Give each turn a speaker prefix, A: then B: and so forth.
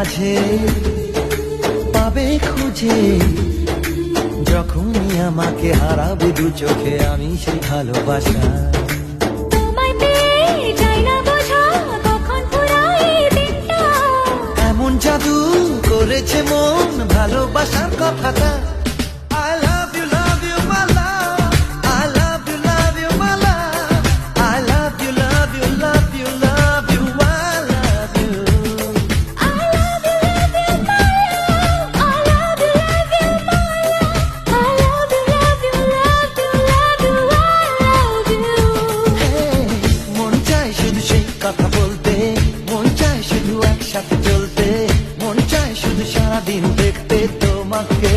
A: মাঝে পাবে খুঁজে, যখনই আমাকে হারাবে দু চোখে আমি সেই ভালোবাসা।
B: তোমায় পেয়ে যাই না বোঝা কখন ফুরায় দিনটা।
A: এমন জাদু করেছে মন ভালোবাসার কথাটা। I love you, my love. I love you, my love. I love you, love you, love you, love you. I love you.
B: I love you, my love. I love you, my love. I love you, love you, love you, love you. I love you.
A: Hey, মন চায় শুধু সেই কথা বলতে, মন চায় শুধু একসাথে চলতে, মন চায় শুধু সারাদিন দেখতে তোমাকে।